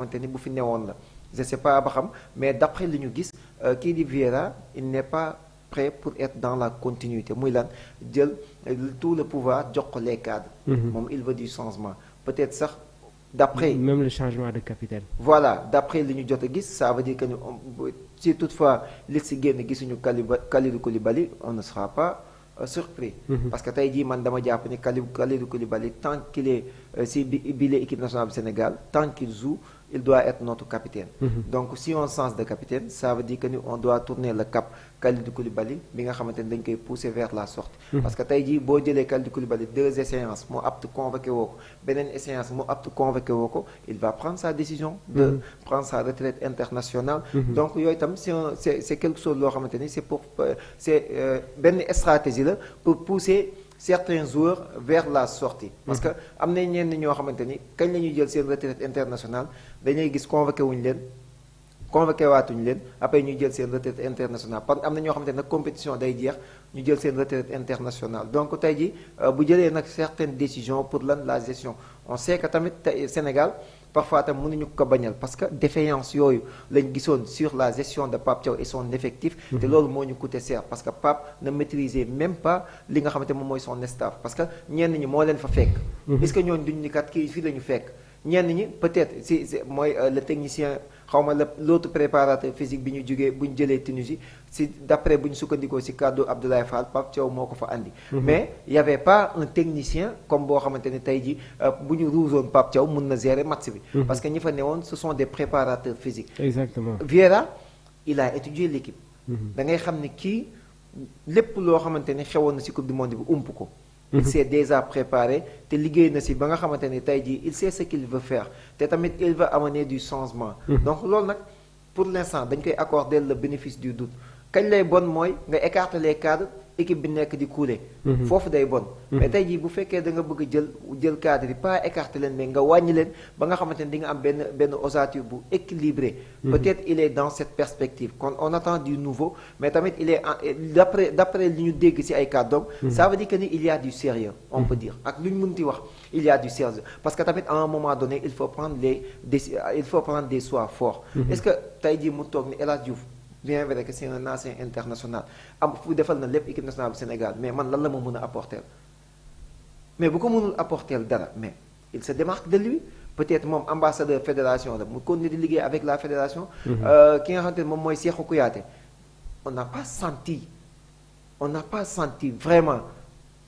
xamante ni bu fi newoon la je sais pas ba xam mais d'après li ñu gis kii di Vieira il n'est pas prêt pour être dans la continuité muy lan jël tout le pouvoir jox ko les cadres. moom il veut du changement peut-être sax d'après même le changement de capitaine. voilà d'après li ñu jot a gis ça veut dire que si toutefois li si génn gisuñu Kalidou Koulibaly on ne sera pas surpris. Parce que tey jii man dama jàpp ni Kalidou Koulibaly tant qu'il est si bile équipe nationale du Sénégal tant qu'il joue il doit être notre capitaine. Donc si on change de capitaine ça veut dire que ni on doit tourner le cap Kalidou Koulibaly bi nga xamante ni dañ koy pousser vers la sortie. Parce que tey jii boo jëlee Kalidou Koulibaly 2 échéances moo apte convoqué woo ko beneen échéance moo apte convoqué woo ko il va prendre sa décision de prendre sa retraite internationale. Donc yooyu itam c'est quelque chose loo xamante ni c'est benn stratégie la pour pousser certains joueurs vers la sortie. Parce que am na ñenn ñoo xamante ni kañ la ñuy jël seen retraite internationale dañuy gis convoqué wuñu leen convoqué waatuñu leen après ñuy jël seen retraite internationale parce que am na ñoo xamante ne nag compétition day jeex ñu jël seen retraite internationale donc tey ji bu jëlee nag certaines décisions pour lan la gestion on sait que tamit tey Sénégal parfois tam mënuñu ko bañal parce que défaillance yooyu lañ gisoon sur la gestion de Pape Thiaw et son effectif te loolu moo ñu coûté cher parce que Pape ne maîtrisait même pas li nga xamante moom mooy son staff parce que ñenn ñi moo leen fa fekk est-ce que ñooñu duñu ni kat kii fii la ñu fekk ñenn ñi peut-être si mooy le technicien xaw ma l'autre préparateur physique bi ñu jógee bu ñu jëlee Tunisie si d'après bu ñu sukkandikoo si kàddu Abdoulaye Fall Pape Thiaw moo ko fa andi. Mais y avait pas un technicien comme boo xamante ni tey jii bu ñu ruusoon Pape Thiaw mun na gérer match bi. Parce que ñi fa newoon ce sont des préparateurs physiques. Exactement. Vieira il a étudié l'équipe. Da ngay xam ne kii lépp loo xamante ni xewoon na si coupe du monde bi ump ko. Il s'est déjà préparé te liggéey na si ba nga xamante ni tey jii il sait ce qu'il veut faire te tamit il va amener du changement. Donc loolu nag pour l'instant dañ koy accorder le bénéfice du doute kañ lay bon mooy nga écarter les cadres équipe bi nekk di couler. Foofu day bon. Mais tey jii bu fekkee da nga bëgg jël cadre yi pas écarter leen mais nga wàññi leen ba nga xamante ni di nga am benn ossature bu équilibré. Peut-être il est dans cette perspective kon on attend du nouveau mais tamit il est d'après li ñu dégg ci ay kàddoom. Ça veut dire que ni il y a du sérieux on peut dire ak lu ñu mënti wax il y a du sérieux parce que tamit à un moment donné il faut prendre des choix forts. Est-ce que tey jii mu toog ni El Hadj Diouf bien vrai que c'est un ancien international am fu defal na lépp équipe nationale bu Sénégal mais man lan la ma mën a apporter mais bu ko mënul apporter dara mais il se démarque de lui peut-être moom ambassadeur fédération la mu continuer di liggéey avec la fédération. Ki nga xamante ne moom mooy Cheikhou Kouyaté on n'a pas senti vraiment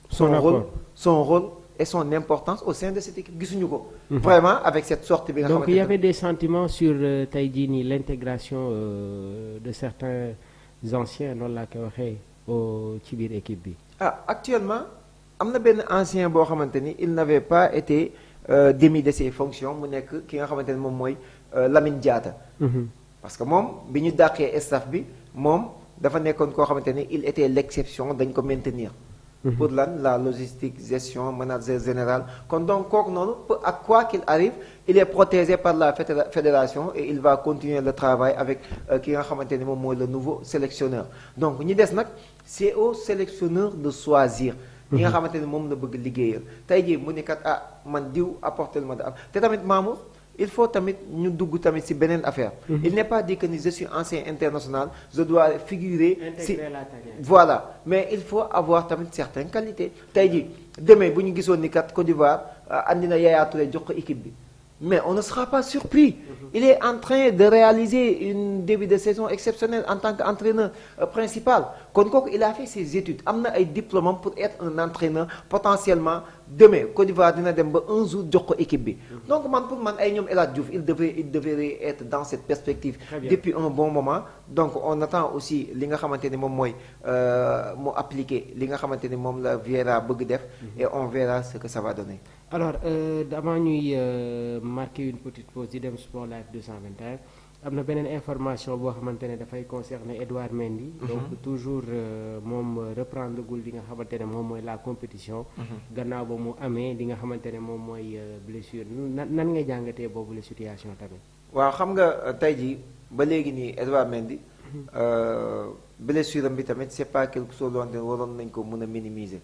son rôle et son importance au sein de cette équipe gisuñu ko. Vraiment avec cette sortie bi nga xamante donc il y avait des sentiments sur tey jii nii l'intégration de certains anciens noonu laa koy waxee ci biir équipe bi. Actuellement am na benn ancien boo xamante ni il n'avait pas été démis de ses fonctions mu nekk ki nga xamante ni moom mooy Lamine Diatta. Parce que moom bi ñu dàqee staff bi moom dafa nekkoon koo xamante ni il était l'exception dañ ko maintenir. Pour la logistique gestion manager général kon donc kooku noonu à quoi qu'il arrive il est protégé par la fédération et il va continuer le travail avec ki nga xamante ni moom mooy le nouveau sélectionneur donc ñi des nag c'est au sélectionneur de choisir ñi nga xamante ni moom la bëgg liggéeyal tey jii mu ne kat man diw apporter ma da am te tamit Mamour il faut tamit ñu dugg tamit ci beneen affaire. Il n'est pas dit que ni je suis ancien international je dois figurer ci voilà mais il faut avoir tamit certaines qualités tey jii demee bu ñu gisoon ni kat Côte d'Ivoire andi na Yaya Touré jox ko équipe bi mais on ne sera pas surpris. Il est en train de réaliser une début de saison exceptionnelle en tant qu'entraîneur principal kon kooku il a fait ses études am na ay diplômes pour être un entraîneur potentiellement demain Côte d'Ivoire dina dem ba un jour jox ko équipe bi. Donc man pour man ay ñoom El Hadj Diouf il devrait être dans cette perspective depuis un bon moment donc on attend aussi li nga xamante ni moom mooy mu appliquer li nga xamante ni moom la Vieira bëgg def et on verra ce que ça va donner. Alors avant ñuy marquer une petite pause di dem Sport Live 221 am na beneen information boo xamante ne dafay concerner Edouard Mendy. Donc toujours moom reprendre gul li nga xamante ne moom mooy la compétition. Gannaaw ba mu amee li nga xamante ne moom mooy blessure nan ngay jàngatee boobu la situation tamit. waaw xam nga tey jii ba léegi nii Edouard Mendy blessure am bi tamit c'est pas quelque chose loonte waroon nañ ko mën a minimiser.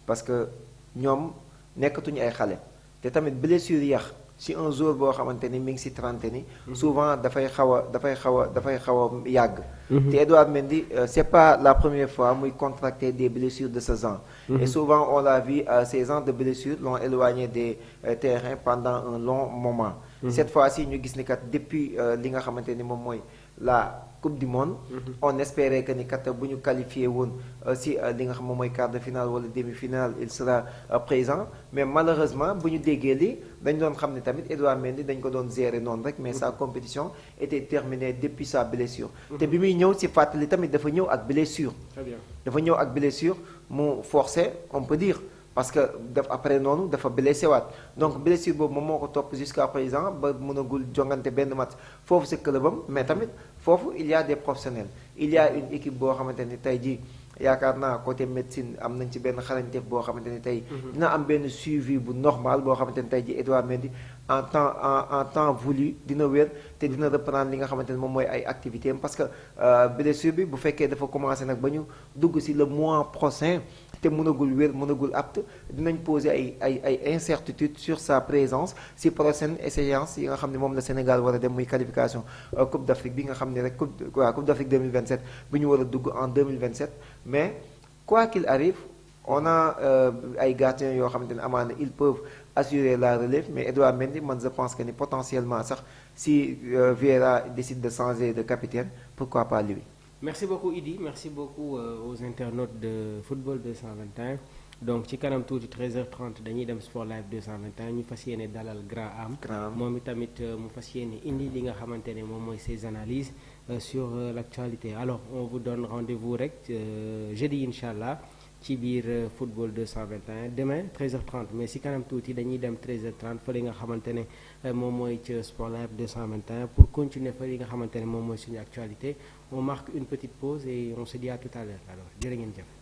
Parce que ñoom nekkatuñu ay xale te tamit blessure yax si un joueur boo xamante ni mi ngi si trentaine ni souvent dafay xaw a yàgg. te Edouard Mendy c'est pas la première fois muy contracter des blessures de ce genre. Et souvent on l'a vu ces genres de blessures l'ont éloigné des terrains pendant un long moment. Cette fois-ci ñu gis ni kat depuis li nga xamante ni moom mooy la Coupe du Monde. On espérait que ni kat bu ñu qualifié woon si li nga xam moom mooy quart de finale wala demi-finale il sera présent mais malheureusement bu ñu déggee li dañ doon xam ne tamit Edouard Mendy dañ ko doon gérer noonu rek mais sa compétition était terminée depuis sa blessure. te bi muy ñëw si fàttali tamit dafa ñëw ak blessure. Très bien. dafa ñëw ak blessure mu forcé on peut dire. parce que après noonu dafa blessé waat donc blessure boobu moom moo ko topp jusqu'à présent ba mënagul jongante benn match foofu si clubam mais tamit foofu il y a des professionnels il y a une équipe boo xamante ni tey jii yaakaar naa côté médecine am nañ ci benn xarañteef boo xamante ni tey dina am benn suivi bu normal boo xamante ni tey jii Edouard Mendy en temps voulu dina wér te dina reprendre li nga xamante ni moom mooy ay activités am parce que blessure bi bu fekkee dafa commencé nag ba ñu dugg si le mois prochain te mënagul wér mënagul apte dinañ poser ay incertitudes sur sa présence si prochaine échéance yi nga xam ne moom la Sénégal war a dem muy qualification Coupe d'Afrique bi nga xam ne rek Coupe d'Afrique 2027 bi ñu war a dugg en 2027 mais quoi qu'il arrive on a ay gardiens yoo xamante ne amaana ils peuvent assurer la relève mais Edouard Mendy man je pense que ni potentiellement sax si Vieira décide de changer de capitaine pourquoi pas lui. Merci beaucoup Idi, merci beaucoup aux internautes de Football 221. Donc ci kanam tuuti 13h30 dañuy dem Sport Live 221 ñu fas yéene dalal Grand Am moom itamit mu fas yéene indi li nga xamante ne moom mooy ses analyses sur l'actualité. Alors on vous donne rendez-vous rek jeudi incha allah ci biir Football 221 demain 13h30 mais si kanam tuuti dañuy dem 13h30 fa li nga xamante ne moom mooy ci Sport Live 221 pour continuer fa li nga xamante ne moom mooy suñu actualité. On marque une petite pause et on se dit à tout à l'heure alors jërë ngeen jëf.